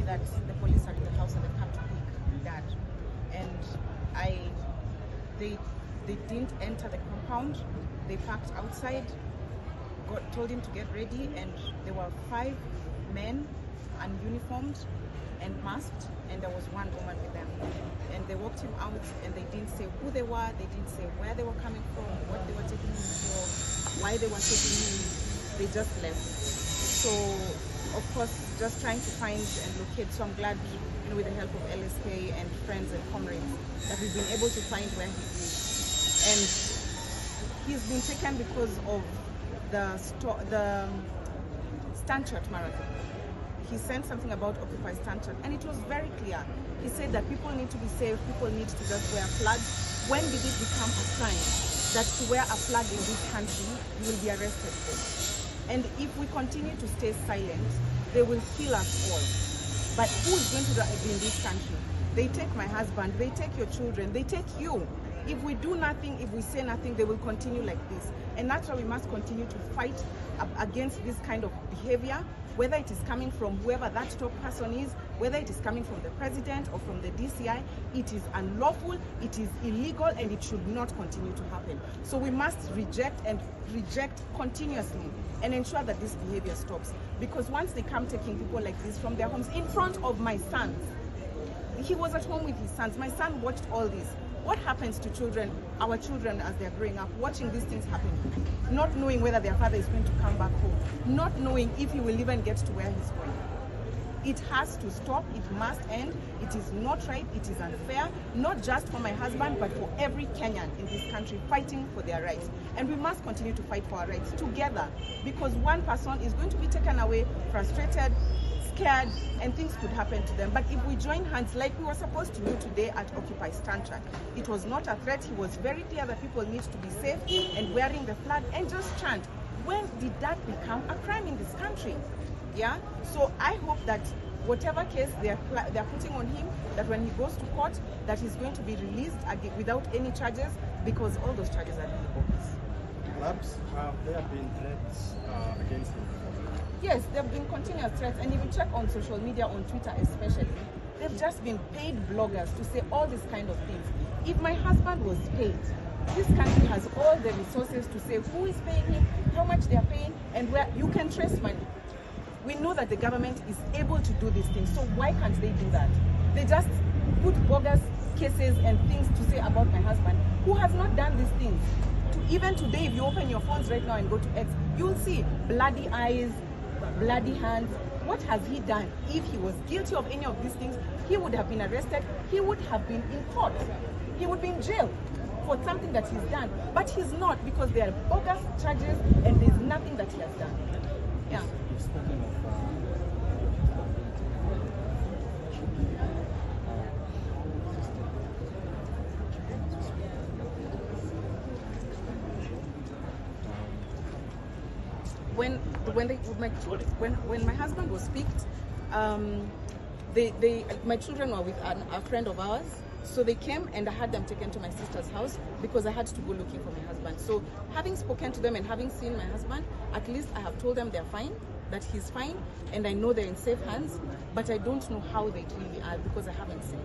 that the police are in the house and they've come to pick Dad. And they didn't enter the compound. They parked outside, told him to get ready, and there were 5 men ununiformed and masked, and there was 1 woman with them. And they walked him out, and they didn't say who they were, they didn't say where they were coming from, what they were taking him for, why they were taking him. They just left. So, of course, just trying to find and locate. So I'm glad, with the help of LSK and friends and comrades, that we've been able to find where he is. And he's been taken because of the Stanchart marathon. He said something about Occupy Stanchart, and it was very clear. He said that people need to be safe, people need to just wear flags. When did it become a crime that to wear a flag in this country, you will be arrested for? And if we continue to stay silent, they will kill us all. But who is going to be in this country? They take my husband, they take your children, they take you. If we do nothing, if we say nothing, they will continue like this. And that's why we must continue to fight against this kind of behavior, whether it is coming from whoever that top person is, whether it is coming from the president or from the DCI. It is unlawful, it is illegal, and it should not continue to happen. So we must reject continuously and ensure that this behavior stops. Because once they come taking people like this from their homes in front of my sons, he was at home with his sons, my son watched all this. What happens to children, our children, as they're growing up, watching these things happen, not knowing whether their father is going to come back home, not knowing if he will even get to where he's going? It has to stop, it must end. It is not right, it is unfair, not just for my husband, but for every Kenyan in this country fighting for their rights. And we must continue to fight for our rights together, because one person is going to be taken away, frustrated, scared, and things could happen to them. But if we join hands like we were supposed to do today at Occupy Stanchart, it was not a threat. He was very clear that people need to be safe and wearing the flag and just chant. When did that become a crime in this country? Yeah. So I hope that whatever case they're putting on him, that when he goes to court, that he's going to be released again without any charges, because all those charges are really bogus. Labs, have there been threats against him? Yes, there have been continuous threats, and if you check on social media, on Twitter especially, they've just been paid bloggers to say all these kind of things. If my husband was paid, this country has all the resources to say who is paying him, how much they are paying, and where you can trace money. We know that the government is able to do these things, so why can't they do that? They just put bogus cases and things to say about my husband, who has not done these things. Even today, if you open your phones right now and go to X, you'll see bloody eyes, bloody hands. What has he done? If he was guilty of any of these things, he would have been arrested, he would have been in court, he would be in jail for something that he's done. But he's not, because there are bogus charges and there's nothing that he has done. Yeah. When my husband was picked, my children were with a friend of ours, so they came and I had them taken to my sister's house because I had to go looking for my husband. So having spoken to them and having seen my husband, at least I have told them they're fine, that he's fine, and I know they're in safe hands, but I don't know how they really are because I haven't seen.